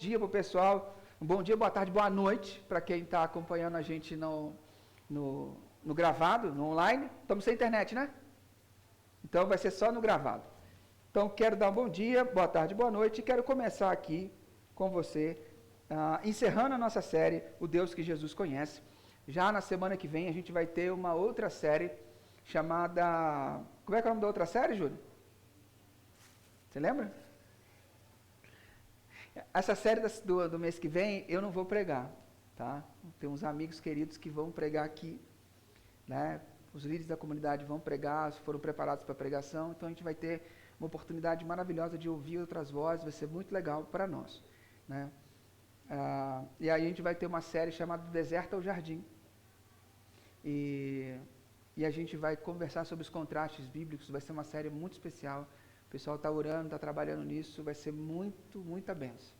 Dia para o pessoal, um bom dia, boa tarde, boa noite para quem está acompanhando a gente no gravado, no online. Estamos sem internet, né? Então vai ser só no gravado. Então quero dar um bom dia, boa tarde, boa noite e quero começar aqui com você, encerrando a nossa série, O Deus que Jesus Conhece. Já na semana que vem a gente vai ter uma outra série chamada... Como é que é o nome da outra série, Júlio? Você lembra? Essa série do mês que vem eu não vou pregar, tá? Tem uns amigos queridos que vão pregar aqui, né? Os líderes da comunidade vão pregar, foram preparados para a pregação, então a gente vai ter uma oportunidade maravilhosa de ouvir outras vozes, vai ser muito legal para nós, né? E aí a gente vai ter uma série chamada Do Deserto ao Jardim, e a gente vai conversar sobre os contrastes bíblicos, vai ser uma série muito especial. O pessoal está orando, está trabalhando nisso, vai ser muita bênção.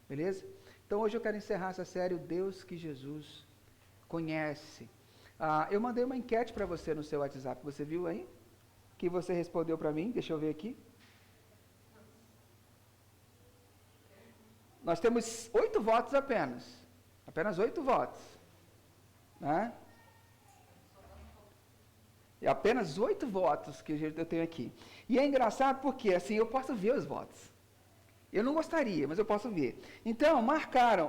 Beleza? Então hoje eu quero encerrar essa série, O Deus que Jesus Conhece. Eu mandei uma enquete para você no seu WhatsApp, você viu aí? Que você respondeu para mim, deixa eu ver aqui. Nós temos 8 votos apenas 8 votos. Né? É apenas 8 votos que eu tenho aqui. E é engraçado porque, assim, eu posso ver os votos. Eu não gostaria, mas eu posso ver. Então,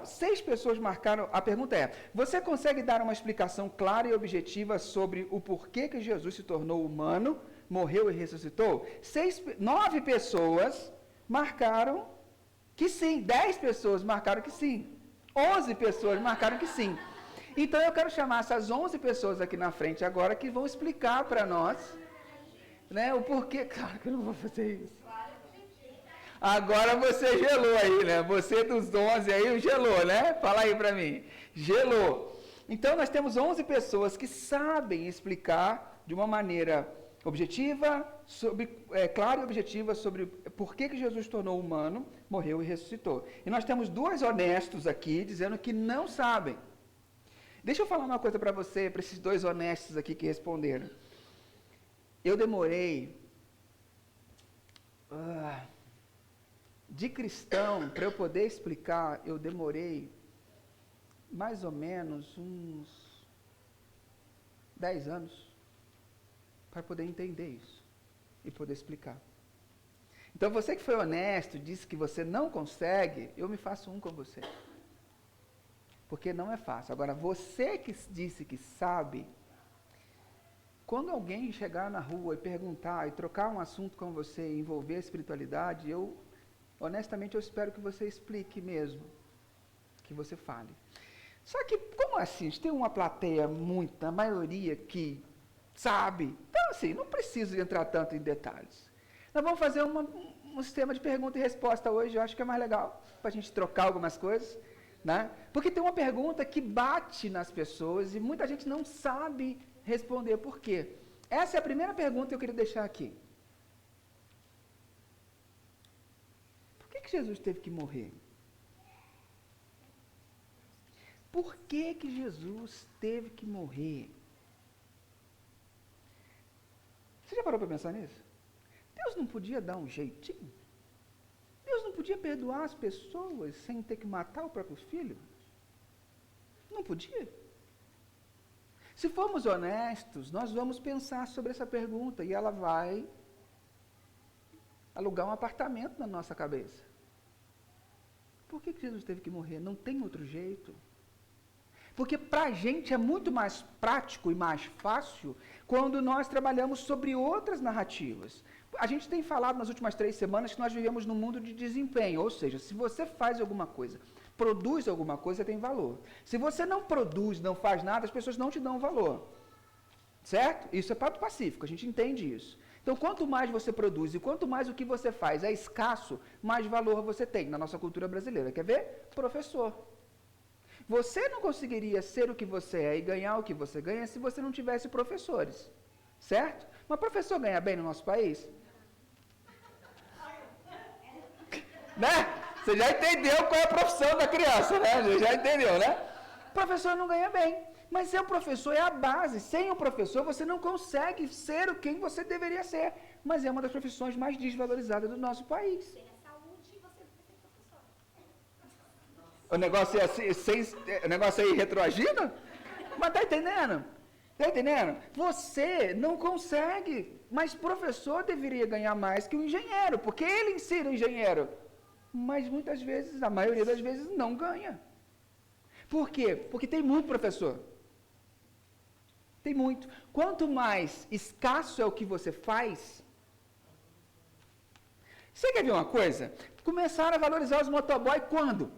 6 pessoas marcaram, a pergunta é, você consegue dar uma explicação clara e objetiva sobre o porquê que Jesus se tornou humano, morreu e ressuscitou? 9 pessoas marcaram que sim, 10 pessoas marcaram que sim, 11 pessoas marcaram que sim. Então eu quero chamar essas 11 pessoas aqui na frente agora que vão explicar para nós, né, o porquê. Claro que eu não vou fazer isso. Agora você gelou aí, né? Você dos 11 aí gelou, né? Fala aí para mim. Gelou. Então nós temos 11 pessoas que sabem explicar de uma maneira objetiva, clara e objetiva sobre por que Jesus tornou humano, morreu e ressuscitou. E nós temos 2 honestos aqui dizendo que não sabem. Deixa eu falar uma coisa para você, para esses 2 honestos aqui que responderam. Eu demorei, de cristão, para eu poder explicar, eu demorei mais ou menos uns 10 anos para poder entender isso e poder explicar. Então você que foi honesto, disse que você não consegue, eu me faço um com você. Porque não é fácil. Agora, você que disse que sabe, quando alguém chegar na rua e perguntar, e trocar um assunto com você, e envolver a espiritualidade, honestamente, eu espero que você explique mesmo, que você fale. Só que, como assim? A gente tem uma plateia, a maioria que sabe. Então, assim, não preciso entrar tanto em detalhes. Nós vamos fazer um sistema de pergunta e resposta hoje, eu acho que é mais legal, para a gente trocar algumas coisas. Né? Porque tem uma pergunta que bate nas pessoas e muita gente não sabe responder por quê. Essa é a primeira pergunta que eu queria deixar aqui. Por que Jesus teve que morrer? Por que Jesus teve que morrer? Você já parou para pensar nisso? Deus não podia dar um jeitinho? Deus não podia perdoar as pessoas sem ter que matar o próprio filho? Não podia. Se formos honestos, nós vamos pensar sobre essa pergunta e ela vai alugar um apartamento na nossa cabeça. Por que Jesus teve que morrer? Não tem outro jeito. Porque para a gente é muito mais prático e mais fácil quando nós trabalhamos sobre outras narrativas. A gente tem falado nas últimas 3 semanas que nós vivemos num mundo de desempenho, ou seja, se você faz alguma coisa, produz alguma coisa, tem valor. Se você não produz, não faz nada, as pessoas não te dão valor. Certo? Isso é pato pacífico, a gente entende isso. Então, quanto mais você produz e quanto mais o que você faz é escasso, mais valor você tem na nossa cultura brasileira. Quer ver? Professor. Você não conseguiria ser o que você é e ganhar o que você ganha se você não tivesse professores. Certo? Mas professor ganha bem no nosso país? Né? Você já entendeu qual é a profissão da criança, né? Você já entendeu, né? Professor não ganha bem. Mas ser o professor é a base. Sem o professor, você não consegue ser o quem você deveria ser. Mas é uma das profissões mais desvalorizadas do nosso país. Tem a saúde e você vai ser professor. O negócio é assim, o negócio aí retroagindo? Mas tá entendendo? Tá entendendo? Você não consegue, mas professor deveria ganhar mais que o engenheiro, porque ele ensina o engenheiro. Mas muitas vezes, a maioria das vezes, não ganha. Por quê? Porque tem muito professor. Tem muito. Quanto mais escasso é o que você faz. Você quer ver uma coisa? Começaram a valorizar os motoboy quando?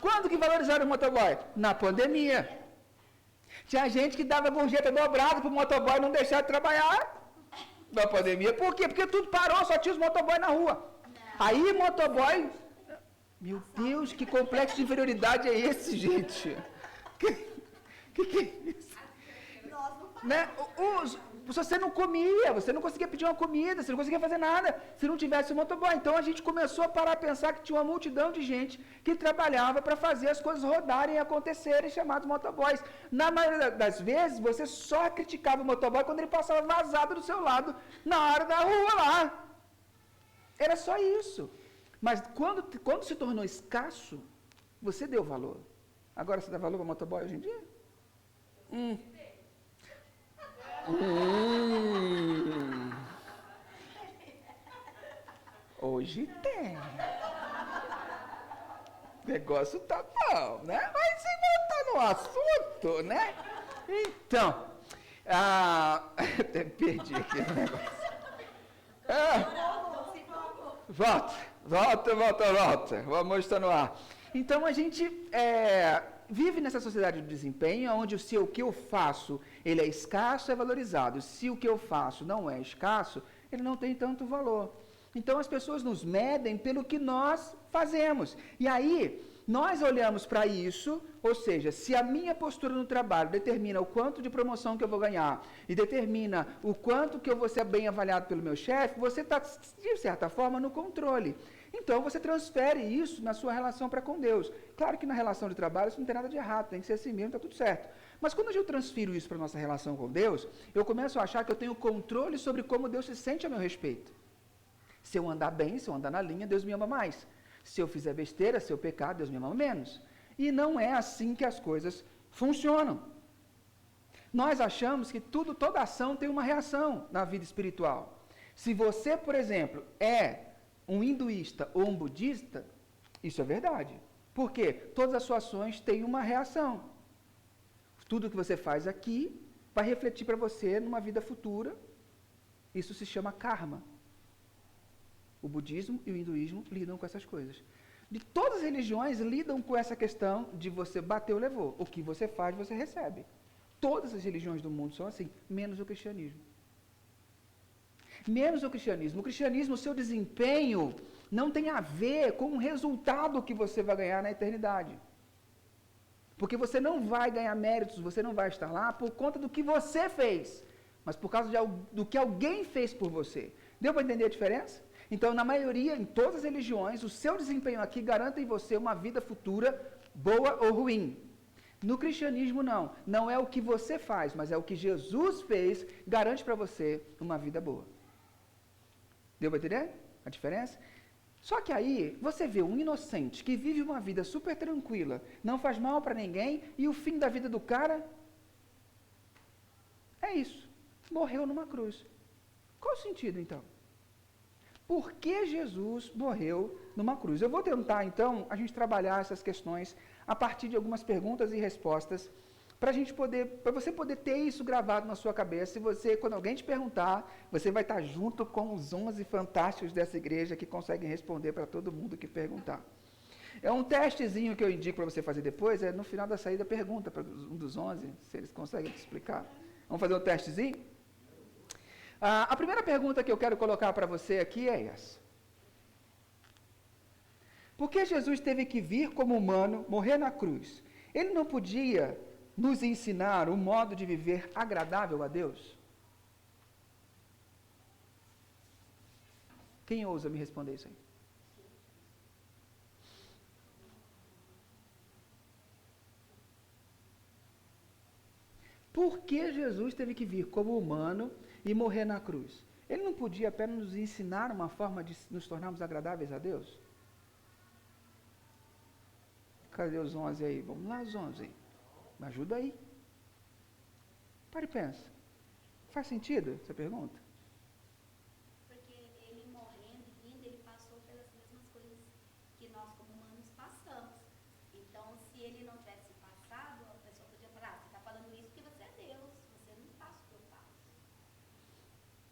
Quando que valorizaram o motoboy? Na pandemia. Tinha gente que dava gorjeta dobrada para o motoboy não deixar de trabalhar na pandemia. Por quê? Porque tudo parou, só tinha os motoboy na rua. Aí motoboy... Meu Deus, que complexo de inferioridade é esse, gente? Que é isso? Né? Se você não comia, você não conseguia pedir uma comida, você não conseguia fazer nada se não tivesse o motoboy. Então a gente começou a parar a pensar que tinha uma multidão de gente que trabalhava para fazer as coisas rodarem e acontecerem, chamados motoboys. Na maioria das vezes, você só criticava o motoboy quando ele passava vazado do seu lado na hora da rua lá. Era só isso. Mas quando se tornou escasso, você deu valor. Agora você dá valor para o motoboy hoje em dia? Hoje tem. O negócio tá bom, né? Mas se voltar no assunto, né? Então, até perdi aqui o negócio. Volta. O amor está no ar. Então, a gente vive nessa sociedade de desempenho, onde se o que eu faço, ele é escasso, é valorizado. Se o que eu faço não é escasso, ele não tem tanto valor. Então, as pessoas nos medem pelo que nós fazemos. E aí, nós olhamos para isso, ou seja, se a minha postura no trabalho determina o quanto de promoção que eu vou ganhar e determina o quanto que eu vou ser bem avaliado pelo meu chefe, você está, de certa forma, no controle. Então, você transfere isso na sua relação para com Deus. Claro que na relação de trabalho isso não tem nada de errado, tem que ser assim mesmo, está tudo certo. Mas quando eu transfiro isso para a nossa relação com Deus, eu começo a achar que eu tenho controle sobre como Deus se sente a meu respeito. Se eu andar bem, se eu andar na linha, Deus me ama mais. Se eu fizer besteira, se eu pecar, Deus me ama menos. E não é assim que as coisas funcionam. Nós achamos que toda ação tem uma reação na vida espiritual. Se você, por exemplo, é um hinduísta ou um budista, isso é verdade. Por quê? Todas as suas ações têm uma reação. Tudo que você faz aqui vai refletir para você numa vida futura. Isso se chama karma. O budismo e o hinduísmo lidam com essas coisas. De todas as religiões lidam com essa questão de você bateu, levou. O que você faz, você recebe. Todas as religiões do mundo são assim, menos o cristianismo. Menos o cristianismo. O cristianismo, o seu desempenho não tem a ver com o resultado que você vai ganhar na eternidade. Porque você não vai ganhar méritos, você não vai estar lá por conta do que você fez, mas por causa do que alguém fez por você. Deu para entender a diferença? Então, na maioria, em todas as religiões, o seu desempenho aqui garante em você uma vida futura boa ou ruim. No cristianismo, não. Não é o que você faz, mas é o que Jesus fez, garante para você uma vida boa. Deu para entender a diferença? Só que aí, você vê um inocente que vive uma vida super tranquila, não faz mal para ninguém, e o fim da vida do cara é isso. Morreu numa cruz. Qual o sentido, então? Por que Jesus morreu numa cruz? Eu vou tentar, então, a gente trabalhar essas questões a partir de algumas perguntas e respostas, para você poder ter isso gravado na sua cabeça. E você, quando alguém te perguntar, você vai estar junto com os 11 fantásticos dessa igreja que conseguem responder para todo mundo que perguntar. É um testezinho que eu indico para você fazer depois, no final da saída pergunta para um dos 11, se eles conseguem te explicar. Vamos fazer um testezinho? A primeira pergunta que eu quero colocar para você aqui é essa. Por que Jesus teve que vir como humano, morrer na cruz? Ele não podia nos ensinar um modo de viver agradável a Deus? Quem ousa me responder isso aí? Por que Jesus teve que vir como humano e morrer na cruz? Ele não podia apenas nos ensinar uma forma de nos tornarmos agradáveis a Deus? Cadê os 11 aí? Vamos lá, os 11. Me ajuda aí. Para e pensa. Faz sentido essa pergunta? Porque ele morrendo e vindo, ele passou pelas mesmas coisas que nós como humanos passamos. Então, se ele não tivesse passado, a pessoa podia falar, você está falando isso porque você é Deus, você não passa o que eu passo.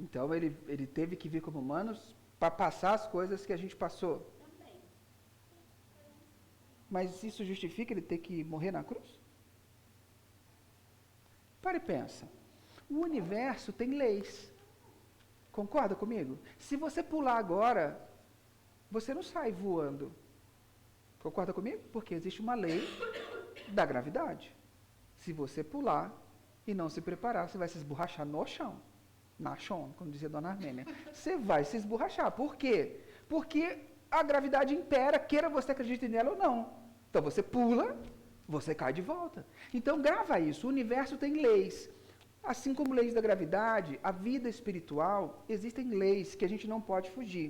Então, ele teve que vir como humanos para passar as coisas que a gente passou. Também. Mas isso justifica ele ter que morrer na cruz? Para e pensa. O universo tem leis. Concorda comigo? Se você pular agora, você não sai voando. Concorda comigo? Porque existe uma lei da gravidade. Se você pular e não se preparar, você vai se esborrachar no chão. Na chão, como dizia Dona Armênia. Você vai se esborrachar. Por quê? Porque a gravidade impera, queira você acredite nela ou não. Então você pula, você cai de volta. Então grava isso. O universo tem leis. Assim como leis da gravidade, a vida espiritual, existem leis que a gente não pode fugir.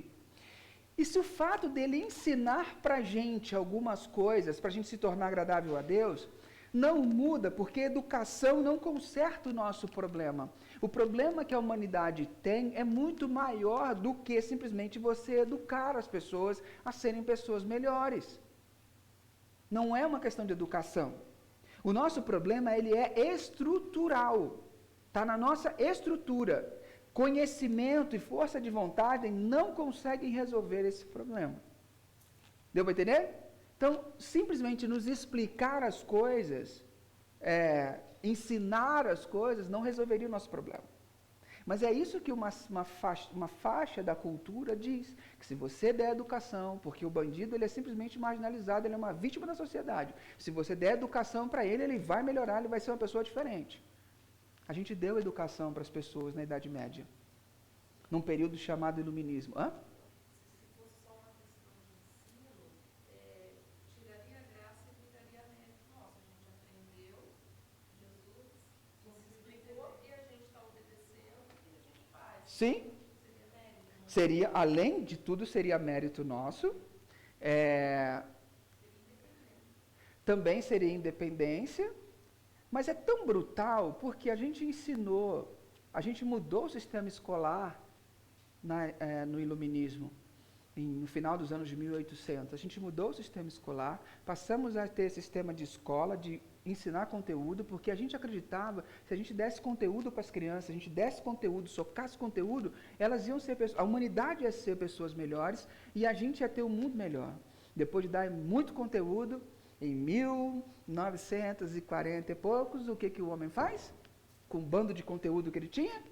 E se o fato dele ensinar para a gente algumas coisas, para a gente se tornar agradável a Deus, não muda, porque educação não conserta o nosso problema. O problema que a humanidade tem é muito maior do que simplesmente você educar as pessoas a serem pessoas melhores. Não é uma questão de educação. O nosso problema, ele é estrutural. Está na nossa estrutura. Conhecimento e força de vontade não conseguem resolver esse problema. Deu para entender? Então, simplesmente nos explicar as coisas, ensinar as coisas, não resolveria o nosso problema. Mas é isso que uma faixa da cultura diz, que se você der educação, porque o bandido ele é simplesmente marginalizado, ele é uma vítima da sociedade. Se você der educação para ele vai melhorar, ele vai ser uma pessoa diferente. A gente deu educação para as pessoas na Idade Média, num período chamado Iluminismo. Hã? Se fosse só uma questão de ensino, tiraria a graça e viraria mérito nosso. A gente aprendeu, Jesus nos explicou e a gente está obedecendo e a gente faz. Sim. Seria mérito. Seria, além de tudo, seria mérito nosso. Também seria independência. Mas é tão brutal porque a gente ensinou, a gente mudou o sistema escolar no Iluminismo, no final dos anos de 1800. A gente mudou o sistema escolar, passamos a ter sistema de escola, de ensinar conteúdo, porque a gente acreditava, se a gente desse conteúdo para as crianças, a gente desse conteúdo, socasse conteúdo, elas iam ser pessoas, a humanidade ia ser pessoas melhores e a gente ia ter um mundo melhor. Depois de dar muito conteúdo, em 1940 e poucos, o que o homem faz? Com o bando de conteúdo que ele tinha?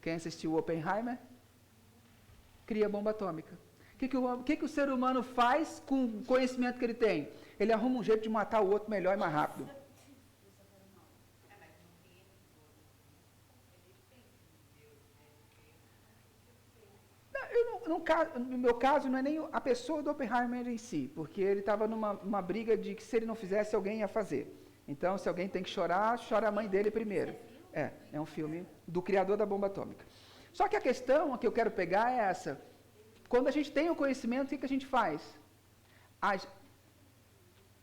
Quem assistiu Oppenheimer? Cria a bomba atômica. O que o ser humano faz com o conhecimento que ele tem? Ele arruma um jeito de matar o outro melhor e mais rápido. No meu caso, não é nem a pessoa do Oppenheimer em si, porque ele estava numa briga de que se ele não fizesse, alguém ia fazer. Então, se alguém tem que chorar, chora a mãe dele primeiro. É um filme do criador da bomba atômica. Só que a questão que eu quero pegar é essa. Quando a gente tem o conhecimento, o que a gente faz?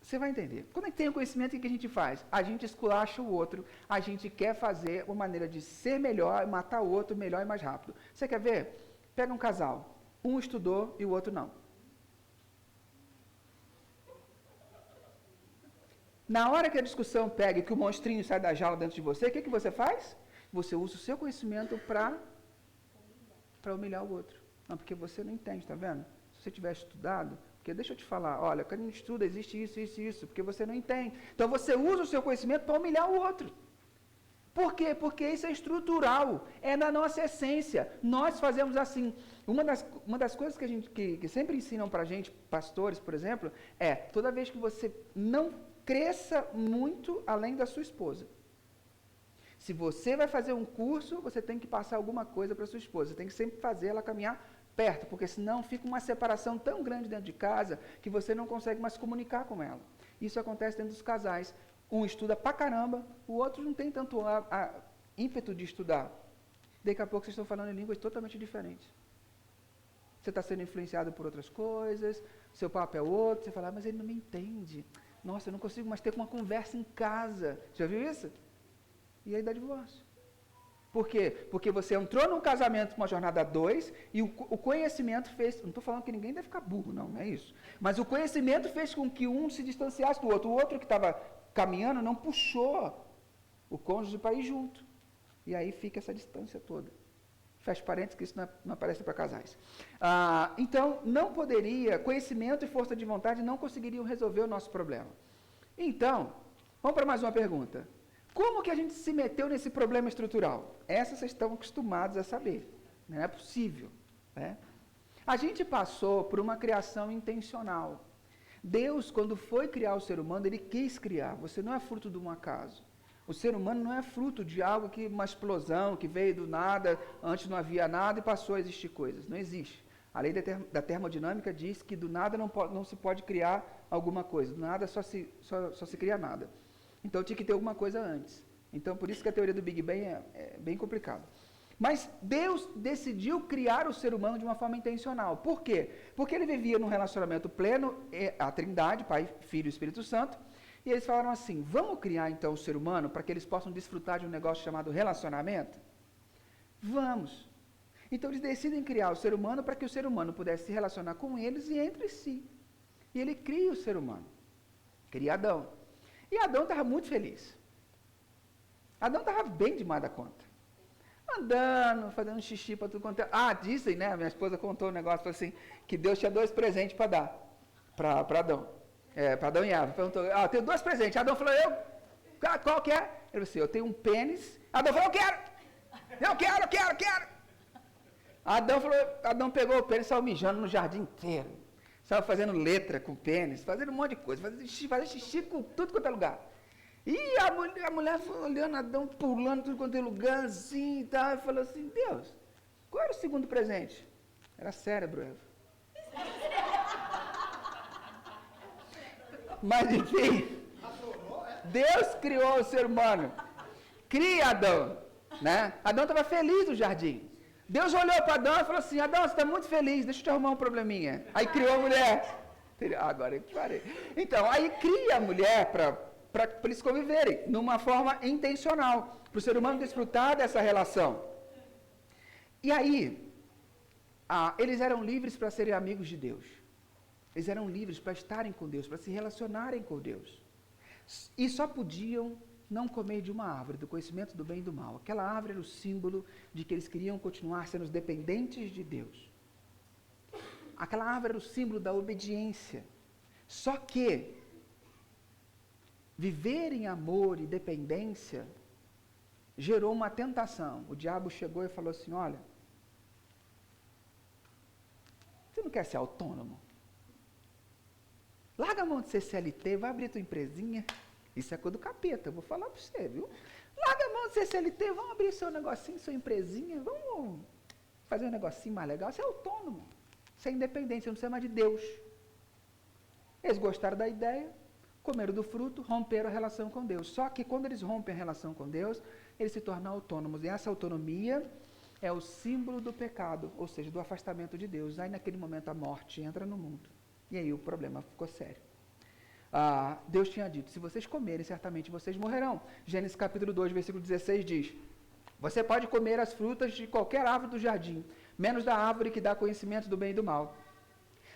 Você vai entender. Quando a gente tem o conhecimento, o que a gente faz? A gente esculacha o outro, a gente quer fazer uma maneira de ser melhor, matar o outro melhor e mais rápido. Você quer ver? Pega um casal. Um estudou e o outro não. Na hora que a discussão pega e que o monstrinho sai da jaula dentro de você, o que você faz? Você usa o seu conhecimento para humilhar o outro. Não, porque você não entende, tá vendo? Se você tivesse estudado, porque deixa eu te falar, olha, quando a gente estuda existe isso, isso e isso, porque você não entende. Então você usa o seu conhecimento para humilhar o outro. Por quê? Porque isso é estrutural, é na nossa essência. Nós fazemos assim. Uma das coisas que sempre ensinam para a gente, pastores, por exemplo, toda vez que você não cresça muito além da sua esposa. Se você vai fazer um curso, você tem que passar alguma coisa para sua esposa. Você tem que sempre fazer ela caminhar perto, porque senão fica uma separação tão grande dentro de casa que você não consegue mais comunicar com ela. Isso acontece dentro dos casais. Um estuda pra caramba, o outro não tem tanto ímpeto de estudar. Daqui a pouco vocês estão falando em línguas totalmente diferentes. você está sendo influenciado por outras coisas, seu papo é outro, você fala, mas ele não me entende. Nossa, eu não consigo mais ter uma conversa em casa. Já viu isso? E aí dá divórcio. Por quê? Porque você entrou num casamento com uma jornada 2 e o conhecimento fez... Não estou falando que ninguém deve ficar burro, não é isso. Mas o conhecimento fez com que um se distanciasse do outro. O outro que estava caminhando não puxou o cônjuge para ir junto. E aí fica essa distância toda. Fecha parênteses, que isso não aparece para casais. Então, não poderia, conhecimento e força de vontade não conseguiriam resolver o nosso problema. Então, vamos para mais uma pergunta. Como que a gente se meteu nesse problema estrutural? Essa vocês estão acostumados a saber. Não é possível. Né? A gente passou por uma criação intencional. Deus, quando foi criar o ser humano, Ele quis criar. Você não é fruto de um acaso. O ser humano não é fruto de algo que, uma explosão, que veio do nada, antes não havia nada e passou a existir coisas. Não existe. A lei da termodinâmica diz que do nada não se pode criar alguma coisa. Do nada só se cria nada. Então tinha que ter alguma coisa antes. Então por isso que a teoria do Big Bang é bem complicada. Mas Deus decidiu criar o ser humano de uma forma intencional. Por quê? Porque ele vivia num relacionamento pleno, a Trindade, Pai, Filho e Espírito Santo, e eles falaram assim, vamos criar então o ser humano para que eles possam desfrutar de um negócio chamado relacionamento? Vamos. Então eles decidem criar o ser humano para que o ser humano pudesse se relacionar com eles e entre si. E ele cria o ser humano. Cria Adão. E Adão estava muito feliz. Adão estava bem demais da conta. Andando, fazendo xixi para tudo quanto é... dizem, né? Minha esposa contou um negócio assim, que Deus tinha 2 presentes para dar para Adão. Para Adão e Eva. Perguntou, tenho 2 presentes. Adão falou, qual que é? Ele falou assim, eu tenho um pênis. Adão falou, eu quero. Adão pegou o pênis e saiu mijando no jardim inteiro. Saiu fazendo letra com o pênis, fazendo um monte de coisa, fazendo xixi com tudo quanto é lugar. E a mulher foi olhando Adão, pulando tudo quanto é lugar, assim e tal, e falou assim, Deus, qual era o segundo presente? Era cérebro, Eva. Mas enfim, Deus criou o ser humano, cria Adão, né? Adão estava feliz no jardim. Deus olhou para Adão e falou assim, Adão, você está muito feliz, deixa eu te arrumar um probleminha. Aí criou a mulher. Agora eu parei. Então, aí cria a mulher para eles conviverem, numa forma intencional, para o ser humano desfrutar dessa relação. E aí, eles eram livres para serem amigos de Deus. Eles eram livres para estarem com Deus, para se relacionarem com Deus. E só podiam não comer de uma árvore, do conhecimento do bem e do mal. Aquela árvore era o símbolo de que eles queriam continuar sendo dependentes de Deus. Aquela árvore era o símbolo da obediência. Só que viver em amor e dependência gerou uma tentação. O diabo chegou e falou assim, olha, você não quer ser autônomo? Larga a mão de ser CLT, vai abrir tua empresinha. Isso é coisa do capeta, eu vou falar para você, viu? Larga a mão de ser CLT, vamos abrir seu negocinho, sua empresinha, vamos fazer um negocinho mais legal. Você é autônomo, você é independente, você não precisa mais de Deus. Eles gostaram da ideia, comeram do fruto, romperam a relação com Deus. Só que quando eles rompem a relação com Deus, eles se tornam autônomos. E essa autonomia é o símbolo do pecado, ou seja, do afastamento de Deus. Aí naquele momento a morte entra no mundo. E aí o problema ficou sério. Deus tinha dito, se vocês comerem, certamente vocês morrerão. Gênesis capítulo 2, versículo 16 diz, você pode comer as frutas de qualquer árvore do jardim, menos da árvore que dá conhecimento do bem e do mal.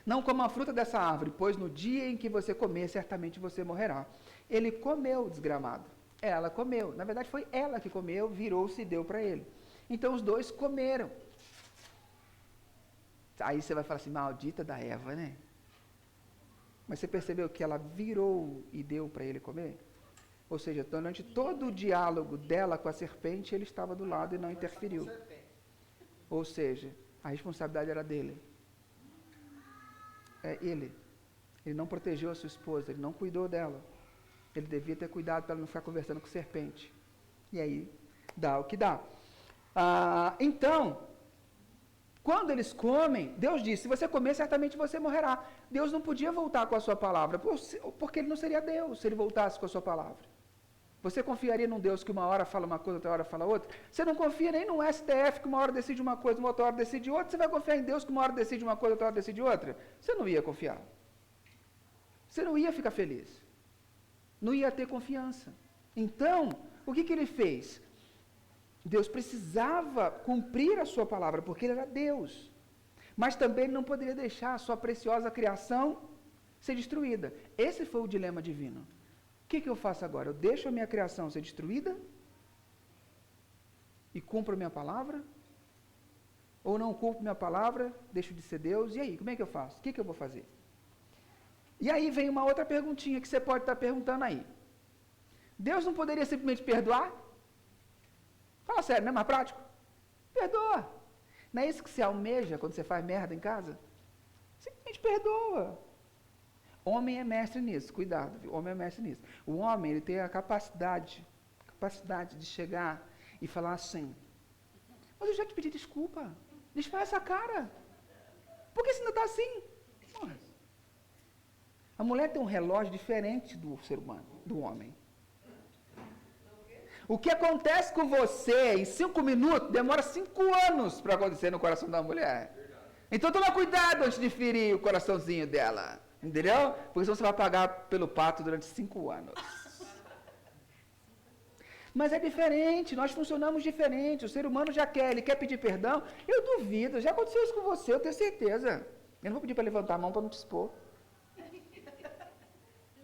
Não coma a fruta dessa árvore, pois no dia em que você comer, certamente você morrerá. Ele comeu o desgramado. Ela comeu. Na verdade, foi ela que comeu, virou-se e deu para ele. Então, os dois comeram. Aí você vai falar assim, maldita da Eva, né? Mas você percebeu que ela virou e deu para ele comer? Ou seja, durante todo o diálogo dela com a serpente, ele estava do lado e não interferiu. Ou seja, a responsabilidade era dele. Ele não protegeu a sua esposa, ele não cuidou dela. Ele devia ter cuidado para ela não ficar conversando com serpente. E aí, dá o que dá. Então, quando eles comem, Deus disse, se você comer, certamente você morrerá. Deus não podia voltar com a sua palavra, porque ele não seria Deus se ele voltasse com a sua palavra. Você confiaria num Deus que uma hora fala uma coisa, outra hora fala outra? Você não confia nem no STF, que uma hora decide uma coisa, uma outra hora decide outra. Você vai confiar em Deus que uma hora decide uma coisa, outra hora decide outra? Você não ia confiar. Você não ia ficar feliz. Não ia ter confiança. Então, o que ele fez? Deus precisava cumprir a sua palavra, porque ele era Deus. Mas também ele não poderia deixar a sua preciosa criação ser destruída. Esse foi o dilema divino. O que eu faço agora? Eu deixo a minha criação ser destruída? E cumpro a minha palavra? Ou não cumpro minha palavra, deixo de ser Deus? E aí, como é que eu faço? O que eu vou fazer? E aí vem uma outra perguntinha que você pode estar perguntando aí. Deus não poderia simplesmente perdoar? Fala sério, não é mais prático? Perdoa. Não é isso que você almeja quando você faz merda em casa? Simplesmente perdoa. Homem é mestre nisso, cuidado, viu? Homem é mestre nisso. O homem, ele tem a capacidade de chegar e falar assim, mas eu já te pedi desculpa, desfaz essa cara. Por que você ainda está assim? Porra. A mulher tem um relógio diferente do ser humano, do homem. O que acontece com você em 5 minutos, demora 5 anos para acontecer no coração da mulher. Então toma cuidado antes de ferir o coraçãozinho dela. Entendeu? Porque senão você vai pagar pelo pato durante 5 anos. Mas é diferente, nós funcionamos diferente. O ser humano já quer, ele quer pedir perdão. Eu duvido, já aconteceu isso com você, eu tenho certeza. Eu não vou pedir para levantar a mão para não te expor.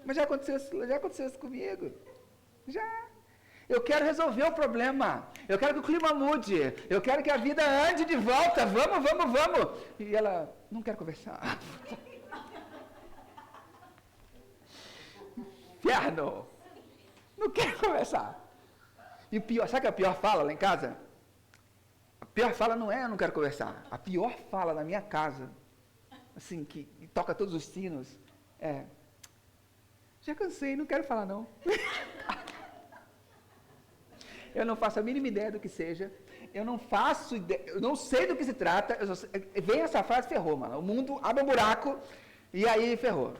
Mas já aconteceu isso comigo. Já. Eu quero resolver o problema. Eu quero que o clima mude. Eu quero que a vida ande de volta. Vamos. E ela, não quer conversar. Inferno! Não quero conversar. E o pior, sabe que a pior fala lá em casa? A pior fala não é eu não quero conversar. A pior fala na minha casa, assim, que toca todos os sinos, é, já cansei, não quero falar não. Eu não faço a mínima ideia do que seja, eu não sei do que se trata, vem essa frase, ferrou, mano. O mundo abre um buraco e aí ferrou.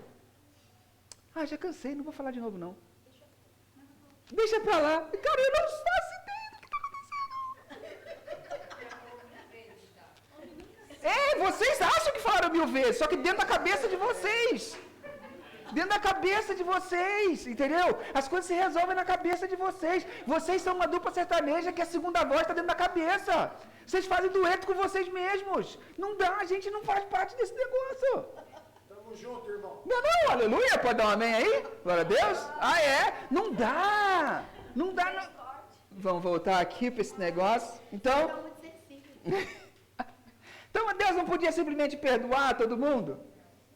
Ah, já cansei, não vou falar de novo, não. Deixa pra lá. Cara, eu não faço ideia do que está acontecendo. Vocês acham que falaram 1000 vezes, só que dentro da cabeça de vocês. Dentro da cabeça de vocês, entendeu? As coisas se resolvem na cabeça de vocês. Vocês são uma dupla sertaneja que a segunda voz está dentro da cabeça. Vocês fazem dueto com vocês mesmos. Não dá, a gente não faz parte desse negócio. Junto, irmão. Não, aleluia, pode dar um amém aí? Glória a Deus. Ah, é? Não dá. Não. Vamos voltar aqui para esse negócio. Então, Deus não podia simplesmente perdoar todo mundo?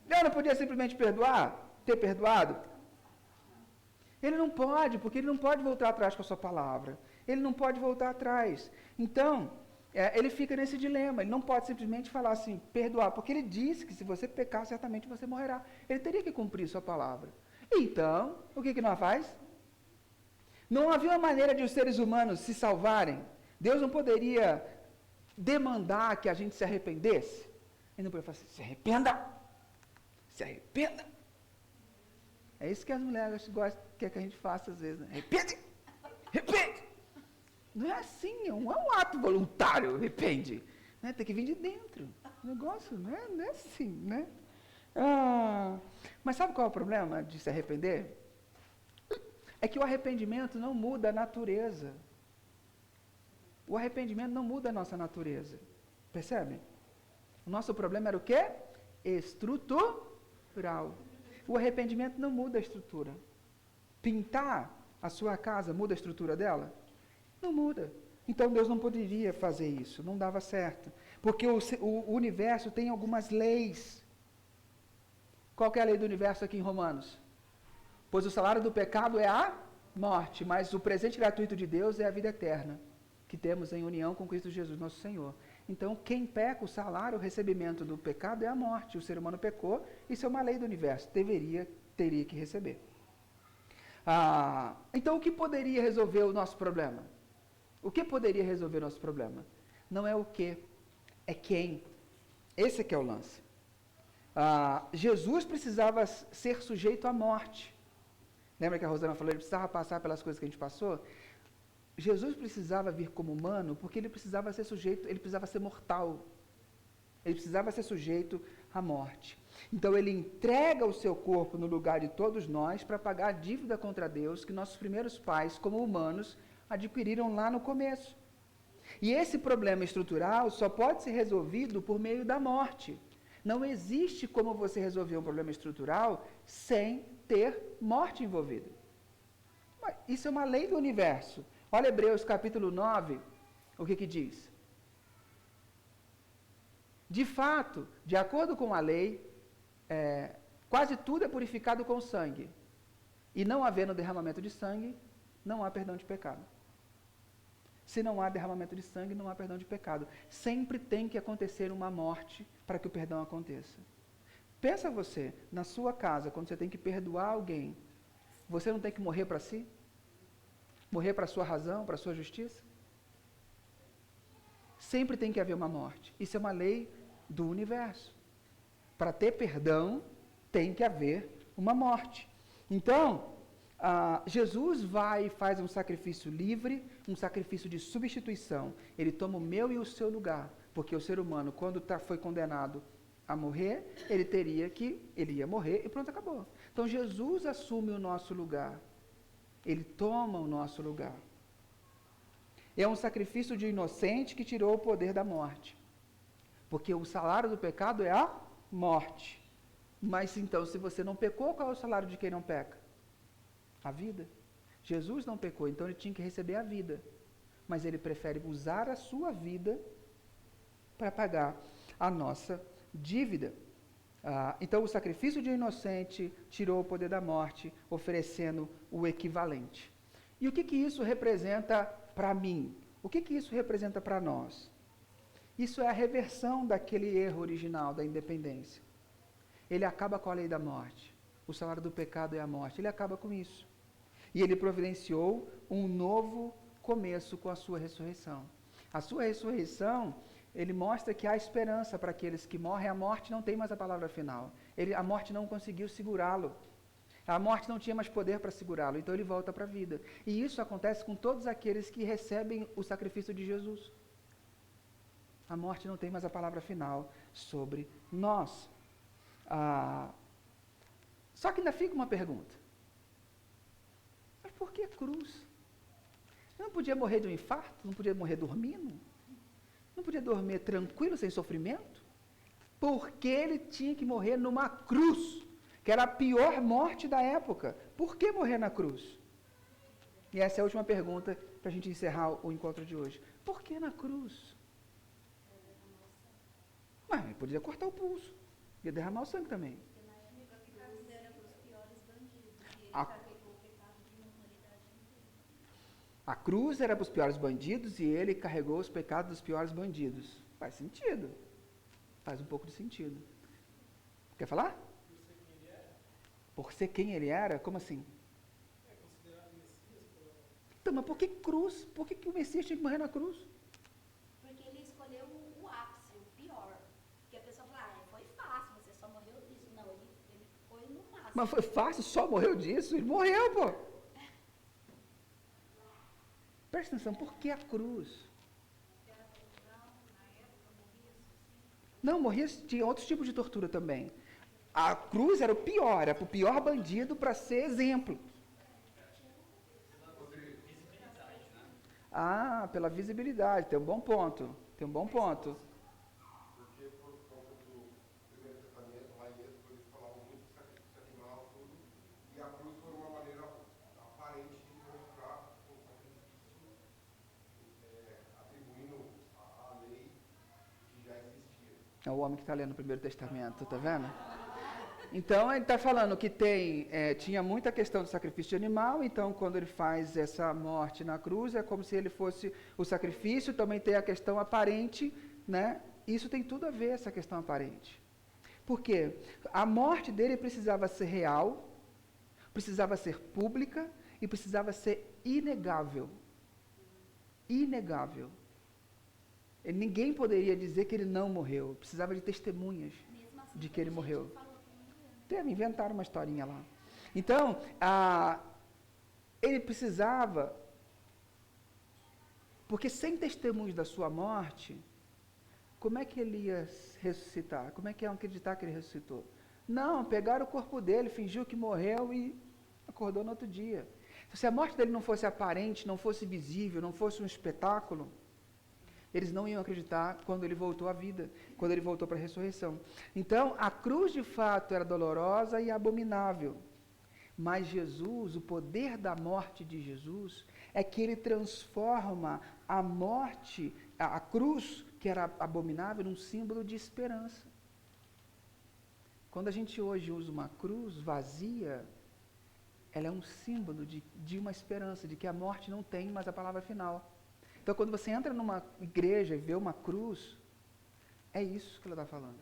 Deus não podia simplesmente ter perdoado? Ele não pode, porque ele não pode voltar atrás com a sua palavra. Ele não pode voltar atrás. Então, ele fica nesse dilema, ele não pode simplesmente falar assim, perdoar, porque ele disse que se você pecar, certamente você morrerá. Ele teria que cumprir sua palavra. Então, o que nós faz? Não havia uma maneira de os seres humanos se salvarem. Deus não poderia demandar que a gente se arrependesse. Ele não poderia falar assim, se arrependa. É isso que as mulheres gostam, quer que a gente faça às vezes, né? Arrepende. Não é assim, não é um ato voluntário, arrepende. Né? Tem que vir de dentro. O negócio não é assim, né? Mas sabe qual é o problema de se arrepender? É que o arrependimento não muda a natureza. O arrependimento não muda a nossa natureza. Percebe? O nosso problema era o quê? Estrutural. O arrependimento não muda a estrutura. Pintar a sua casa muda a estrutura dela? Não muda. Então Deus não poderia fazer isso, não dava certo. Porque o universo tem algumas leis. Qual que é a lei do universo aqui em Romanos? Pois o salário do pecado é a morte, mas o presente gratuito de Deus é a vida eterna, que temos em união com Cristo Jesus, nosso Senhor. Então, quem peca, o salário, o recebimento do pecado é a morte. O ser humano pecou, isso é uma lei do universo, teria que receber. Então, o que poderia resolver o nosso problema? O que poderia resolver o nosso problema? Não é o que, é quem. Esse é que é o lance. Jesus precisava ser sujeito à morte. Lembra que a Rosana falou, ele precisava passar pelas coisas que a gente passou? Jesus precisava vir como humano porque ele precisava ser sujeito, ele precisava ser mortal. Ele precisava ser sujeito à morte. Então ele entrega o seu corpo no lugar de todos nós para pagar a dívida contra Deus que nossos primeiros pais, como humanos, adquiriram lá no começo. E esse problema estrutural só pode ser resolvido por meio da morte. Não existe como você resolver um problema estrutural sem ter morte envolvida. Isso é uma lei do universo. Olha Hebreus capítulo 9, o que diz? De fato, de acordo com a lei, quase tudo é purificado com sangue. E não havendo derramamento de sangue, não há perdão de pecado. Se não há derramamento de sangue, não há perdão de pecado. Sempre tem que acontecer uma morte para que o perdão aconteça. Pensa você, na sua casa, quando você tem que perdoar alguém, você não tem que morrer para si? Morrer para a sua razão, para a sua justiça? Sempre tem que haver uma morte. Isso é uma lei do universo. Para ter perdão, tem que haver uma morte. Então, Jesus vai e faz um sacrifício livre, um sacrifício de substituição. Ele toma o meu e o seu lugar, porque o ser humano, quando foi condenado a morrer, ele ia morrer e pronto, acabou. Então, Jesus assume o nosso lugar. Ele toma o nosso lugar. É um sacrifício de inocente que tirou o poder da morte. Porque o salário do pecado é a morte. Mas então, se você não pecou, qual é o salário de quem não peca? A vida. Jesus não pecou, então ele tinha que receber a vida. Mas ele prefere usar a sua vida para pagar a nossa dívida. Então, o sacrifício de um inocente tirou o poder da morte, oferecendo o equivalente. E o que isso representa para mim? O que isso representa para nós? Isso é a reversão daquele erro original da independência. Ele acaba com a lei da morte. O salário do pecado é a morte. Ele acaba com isso. E ele providenciou um novo começo com a sua ressurreição. A sua ressurreição, ele mostra que há esperança para aqueles que morrem. A morte não tem mais a palavra final. A morte não conseguiu segurá-lo. A morte não tinha mais poder para segurá-lo, então ele volta para a vida. E isso acontece com todos aqueles que recebem o sacrifício de Jesus. A morte não tem mais a palavra final sobre nós. Só que ainda fica uma pergunta. Mas por que cruz? Eu não podia morrer de um infarto? Não podia morrer dormindo? Não podia dormir tranquilo, sem sofrimento? Porque ele tinha que morrer numa cruz, que era a pior morte da época. Por que morrer na cruz? E essa é a última pergunta para a gente encerrar o encontro de hoje. Por que na cruz? Mas ele podia cortar o pulso, ia derramar o sangue também. A cruz era para os piores bandidos e ele carregou os pecados dos piores bandidos. Faz sentido. Faz um pouco de sentido. Quer falar? Por ser quem ele era? Como assim? Então, mas por que cruz? Por que o Messias tinha que morrer na cruz? Porque ele escolheu o ápice, o pior. Porque a pessoa fala, foi fácil, você só morreu disso. Não, ele foi no máximo. Mas foi fácil, só morreu disso? Ele morreu, pô. Presta atenção, por que a cruz? Não, morria, tinha outros tipos de tortura também. A cruz era o pior, era para o pior bandido para ser exemplo. Pela visibilidade, tem um bom ponto. Tem um bom ponto. Porque por conta do Primeiro Testamento, lá em Êxodo, eles falavam muito de sacrifício animal, tudo, e a cruz foi uma maneira aparente de demonstrar o sacrifício, atribuindo a lei que já existia. É o homem que está lendo o Primeiro Testamento, tá vendo? Então, ele está falando que tinha muita questão do sacrifício de animal, então, quando ele faz essa morte na cruz, é como se ele fosse o sacrifício, também tem a questão aparente, né? Isso tem tudo a ver, essa questão aparente. Por quê? A morte dele precisava ser real, precisava ser pública e precisava ser inegável. Inegável. Ninguém poderia dizer que ele não morreu, precisava de testemunhas de que ele morreu. Inventaram uma historinha lá. Então, ele precisava, porque sem testemunhos da sua morte, como é que ele ia ressuscitar? Como é que iam acreditar que ele ressuscitou? Não, pegaram o corpo dele, fingiu que morreu e acordou no outro dia. Se a morte dele não fosse aparente, não fosse visível, não fosse um espetáculo, eles não iam acreditar quando ele voltou à vida, quando ele voltou para a ressurreição. Então, a cruz de fato era dolorosa e abominável. Mas Jesus, o poder da morte de Jesus, é que ele transforma a morte, a cruz, que era abominável, num símbolo de esperança. Quando a gente hoje usa uma cruz vazia, ela é um símbolo de uma esperança, de que a morte não tem mais a palavra final. Então, quando você entra numa igreja e vê uma cruz, é isso que ela está falando.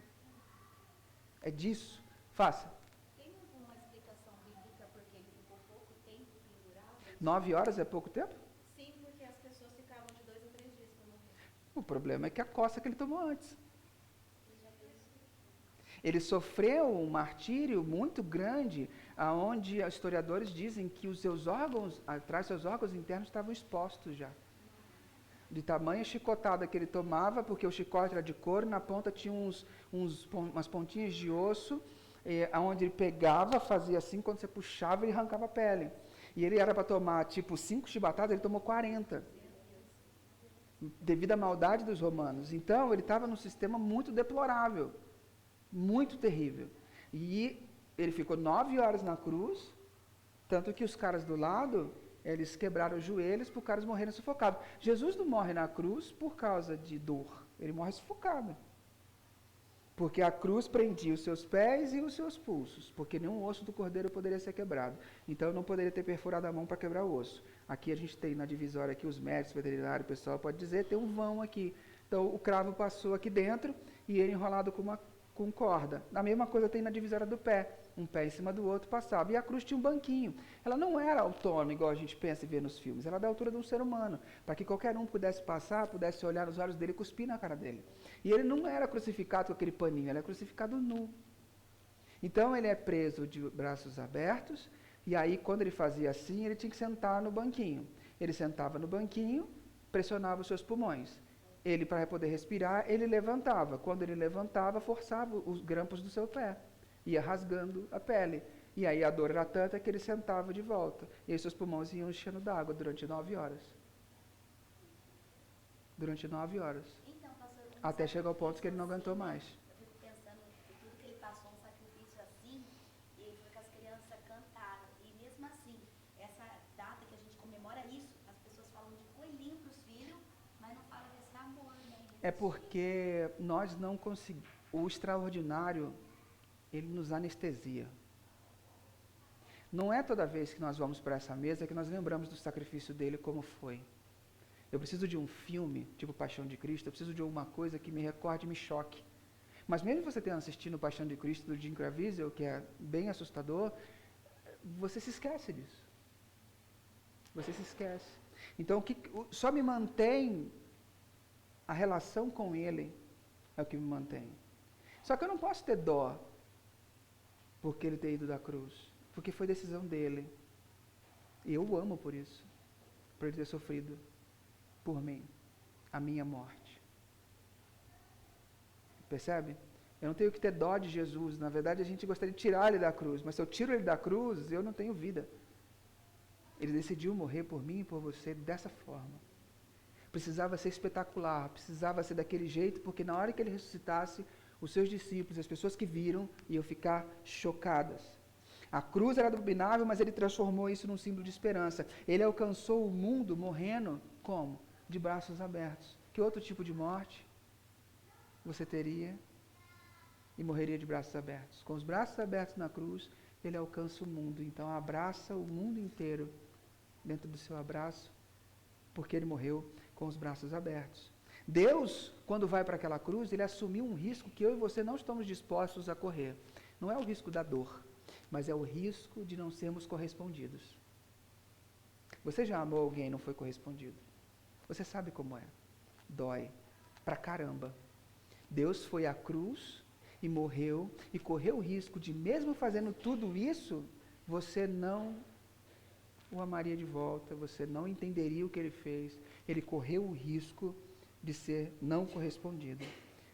É disso. Faça. Tem alguma explicação bíblica porque ele ficou pouco tempo pendurado? 9 horas é pouco tempo? Sim, porque as pessoas ficavam de 2 a 3 dias para morrer. O problema é que a coça que ele tomou antes. Ele já pensou. Ele sofreu um martírio muito grande, aonde os historiadores dizem que os seus órgãos, atrás dos seus órgãos internos estavam expostos já. De tamanha chicotada que ele tomava, porque o chicote era de couro, na ponta tinha umas pontinhas de osso, onde ele pegava, fazia assim, quando você puxava, ele arrancava a pele. E ele era para tomar, tipo, 5 chibatadas, ele tomou 40. Devido à maldade dos romanos. Então, ele estava num sistema muito deplorável, muito terrível. E ele ficou 9 horas na cruz, tanto que os caras do lado, eles quebraram os joelhos para os caras morrerem sufocados. Jesus não morre na cruz por causa de dor, ele morre sufocado. Porque a cruz prendia os seus pés e os seus pulsos, porque nenhum osso do cordeiro poderia ser quebrado. Então, eu não poderia ter perfurado a mão para quebrar o osso. Aqui a gente tem na divisória, aqui os médicos, veterinários, o pessoal pode dizer, tem um vão aqui. Então, o cravo passou aqui dentro e ele enrolado com corda. A mesma coisa tem na divisória do pé. Um pé em cima do outro passava. E a cruz tinha um banquinho. Ela não era autônoma, igual a gente pensa e vê nos filmes. Ela era da altura de um ser humano, para que qualquer um pudesse passar, pudesse olhar nos olhos dele e cuspir na cara dele. E ele não era crucificado com aquele paninho, ele é crucificado nu. Então, ele é preso de braços abertos, e aí, quando ele fazia assim, ele tinha que sentar no banquinho. Ele sentava no banquinho, pressionava os seus pulmões. Ele, para poder respirar, ele levantava. Quando ele levantava, forçava os grampos do seu pé. Ia rasgando a pele. E aí a dor era tanta que ele sentava de volta. E aí seus pulmões iam enchendo d'água durante 9 horas. Durante 9 horas. Então, pastor, Até chegar ao ponto que ele não aguentou mais. eu fico pensando em tudo que ele passou, um sacrifício assim, e ele foi que as crianças cantaram. E mesmo assim, essa data que a gente comemora isso, as pessoas falam de coelhinho para os filhos, mas não falam desse amor, né? É porque nós não conseguimos. O extraordinário, ele nos anestesia. Não é toda vez que nós vamos para essa mesa que nós lembramos do sacrifício dele como foi. Eu preciso de um filme, tipo Paixão de Cristo, eu preciso de alguma coisa que me recorde e me choque. Mas mesmo você tendo assistido Paixão de Cristo do Jim Caviezel, que é bem assustador, você se esquece disso. Você se esquece. Então, só me mantém a relação com ele, é o que me mantém. Só que eu não posso ter dó porque ele ter ido da cruz, porque foi decisão dele. E eu o amo por isso, por ele ter sofrido por mim, a minha morte. Percebe? Eu não tenho que ter dó de Jesus. Na verdade, a gente gostaria de tirar ele da cruz, mas se eu tiro ele da cruz, eu não tenho vida. Ele decidiu morrer por mim e por você dessa forma. Precisava ser espetacular, precisava ser daquele jeito, porque na hora que ele ressuscitasse, os seus discípulos, as pessoas que viram, iam ficar chocadas. A cruz era abominável, mas ele transformou isso num símbolo de esperança. Ele alcançou o mundo morrendo como? De braços abertos. Que outro tipo de morte você teria e morreria de braços abertos? Com os braços abertos na cruz, ele alcança o mundo. Então, abraça o mundo inteiro dentro do seu abraço, porque ele morreu com os braços abertos. Deus, quando vai para aquela cruz, ele assumiu um risco que eu e você não estamos dispostos a correr. Não é o risco da dor, mas é o risco de não sermos correspondidos. Você já amou alguém e não foi correspondido? Você sabe como é. Dói. Pra caramba. Deus foi à cruz e morreu e correu o risco de, mesmo fazendo tudo isso, você não o amaria de volta, você não entenderia o que ele fez, ele correu o risco de ser não correspondido.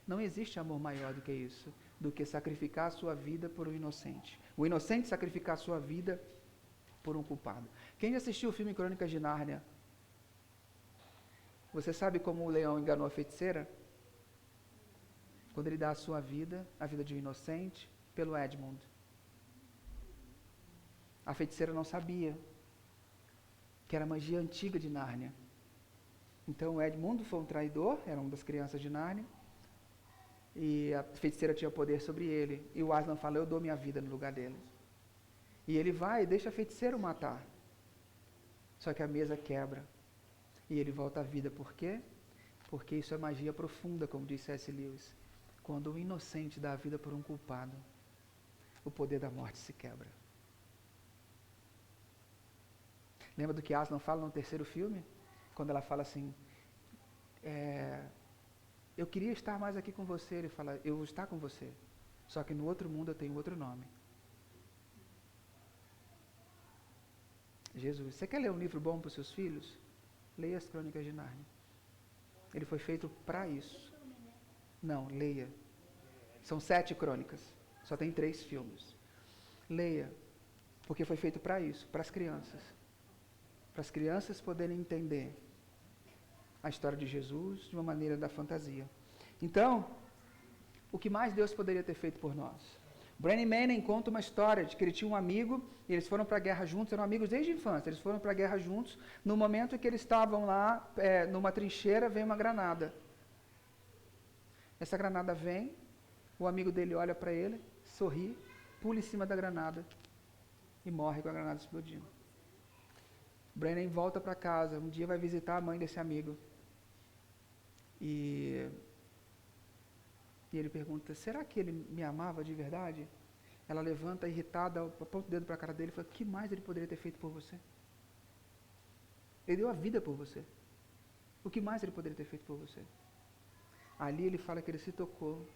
Não existe amor maior do que isso, do que sacrificar a sua vida por um inocente. O inocente sacrificar a sua vida por um culpado. Quem já assistiu o filme Crônicas de Nárnia? Você sabe como o leão enganou a feiticeira? Quando ele dá a sua vida, a vida de um inocente, pelo Edmund. A feiticeira não sabia que era a magia antiga de Nárnia. Então o Edmund foi um traidor, era uma das crianças de Nárnia, e a feiticeira tinha poder sobre ele. E o Aslan fala, eu dou minha vida no lugar dele. E ele vai e deixa a feiticeira o matar. Só que a mesa quebra. E ele volta à vida. Por quê? Porque isso é magia profunda, como disse C.S. Lewis. Quando um inocente dá a vida por um culpado, o poder da morte se quebra. Lembra do que Aslan fala no terceiro filme? Quando ela fala assim, eu queria estar mais aqui com você. Ele fala, eu vou estar com você. Só que no outro mundo eu tenho outro nome. Jesus, você quer ler um livro bom para os seus filhos? Leia as Crônicas de Nárnia. Ele foi feito para isso. Não, leia. São 7 crônicas. Só tem 3 filmes. Leia. Porque foi feito para isso, para as crianças. Para as crianças poderem entender a história de Jesus de uma maneira da fantasia. Então, o que mais Deus poderia ter feito por nós? Brennan Manning conta uma história de que ele tinha um amigo, e eles foram para a guerra juntos, eram amigos desde a infância, eles foram para a guerra juntos, no momento em que eles estavam lá, numa trincheira, veio uma granada. Essa granada vem, o amigo dele olha para ele, sorri, pula em cima da granada e morre com a granada explodindo. Brennan volta para casa, um dia vai visitar a mãe desse amigo. E ele pergunta, será que ele me amava de verdade? Ela levanta, irritada, aponta o dedo para a cara dele e fala, o que mais ele poderia ter feito por você? Ele deu a vida por você. O que mais ele poderia ter feito por você? Ali ele fala que ele se tocou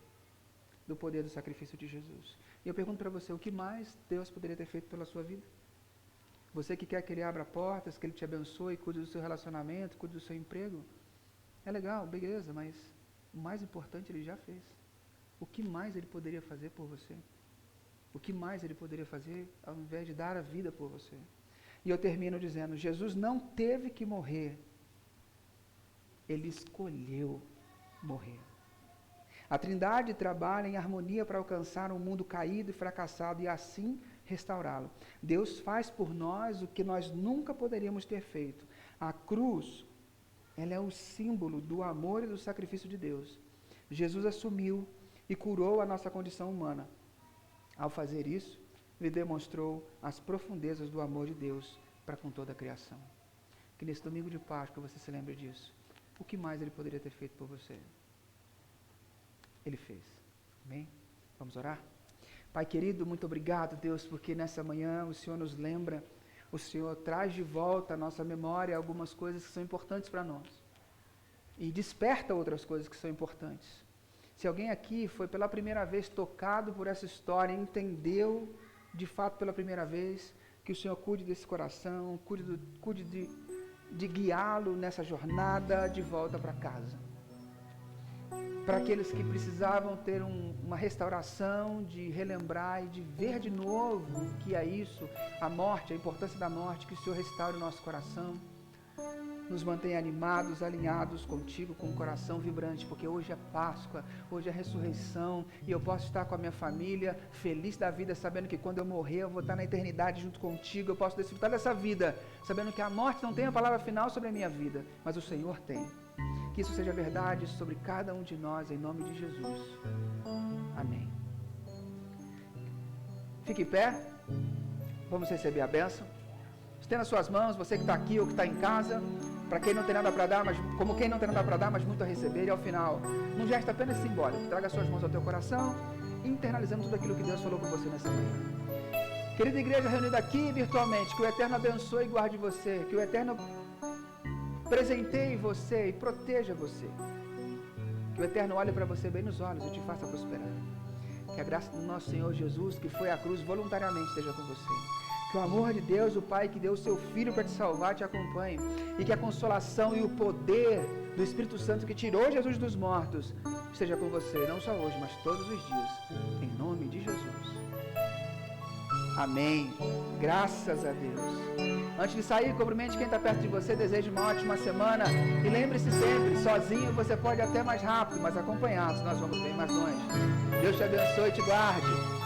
do poder do sacrifício de Jesus. E eu pergunto para você, o que mais Deus poderia ter feito pela sua vida? Você que quer que Ele abra portas, que Ele te abençoe, cuide do seu relacionamento, cuide do seu emprego, é legal, beleza, mas o mais importante Ele já fez. O que mais Ele poderia fazer por você? O que mais Ele poderia fazer ao invés de dar a vida por você? E eu termino dizendo, Jesus não teve que morrer, Ele escolheu morrer. A Trindade trabalha em harmonia para alcançar um mundo caído e fracassado e assim restaurá-lo. Deus faz por nós o que nós nunca poderíamos ter feito. A cruz, ela é o símbolo do amor e do sacrifício de Deus. Jesus assumiu e curou a nossa condição humana. Ao fazer isso, Ele demonstrou as profundezas do amor de Deus para com toda a criação. Que nesse domingo de Páscoa você se lembre disso. O que mais Ele poderia ter feito por você? Ele fez. Amém? Vamos orar? Pai querido, muito obrigado, Deus, porque nessa manhã o Senhor nos lembra, o Senhor traz de volta à nossa memória algumas coisas que são importantes para nós. E desperta outras coisas que são importantes. Se alguém aqui foi pela primeira vez tocado por essa história, entendeu de fato pela primeira vez, que o Senhor cuide desse coração, cuide de guiá-lo nessa jornada de volta para casa. Para aqueles que precisavam ter uma restauração, de relembrar e de ver de novo o que é isso, a morte, a importância da morte, que o Senhor restaure o nosso coração, nos mantenha animados, alinhados contigo, com o coração vibrante, porque hoje é Páscoa, hoje é ressurreição, e eu posso estar com a minha família, feliz da vida, sabendo que quando eu morrer, eu vou estar na eternidade junto contigo, eu posso desfrutar dessa vida, sabendo que a morte não tem a palavra final sobre a minha vida, mas o Senhor tem. Que isso seja verdade sobre cada um de nós, em nome de Jesus. Amém. Fique em pé. Vamos receber a bênção. Estenda as suas mãos, você que está aqui ou que está em casa, para quem não tem nada para dar, mas como quem não tem nada para dar, mas muito a receber, e ao final, num gesto apenas simbólico, traga suas mãos ao teu coração e internalizando tudo aquilo que Deus falou com você nessa manhã. Querida igreja reunida aqui virtualmente, que o Eterno abençoe e guarde você, que o Eterno presenteie você e proteja você. Que o Eterno olhe para você bem nos olhos e te faça prosperar. Que a graça do nosso Senhor Jesus, que foi à cruz voluntariamente, esteja com você. Que Que o amor de Deus, o Pai que deu o seu Filho para te salvar, te acompanhe. E que a consolação e o poder do Espírito Santo que tirou Jesus dos mortos esteja com você, não só hoje, mas todos os dias. Em nome de Jesus. Amém. Graças a Deus. Antes de sair, cumprimente quem está perto de você, deseje uma ótima semana. E lembre-se sempre, sozinho você pode ir até mais rápido, mas acompanhado, nós vamos bem mais longe. Deus te abençoe e te guarde.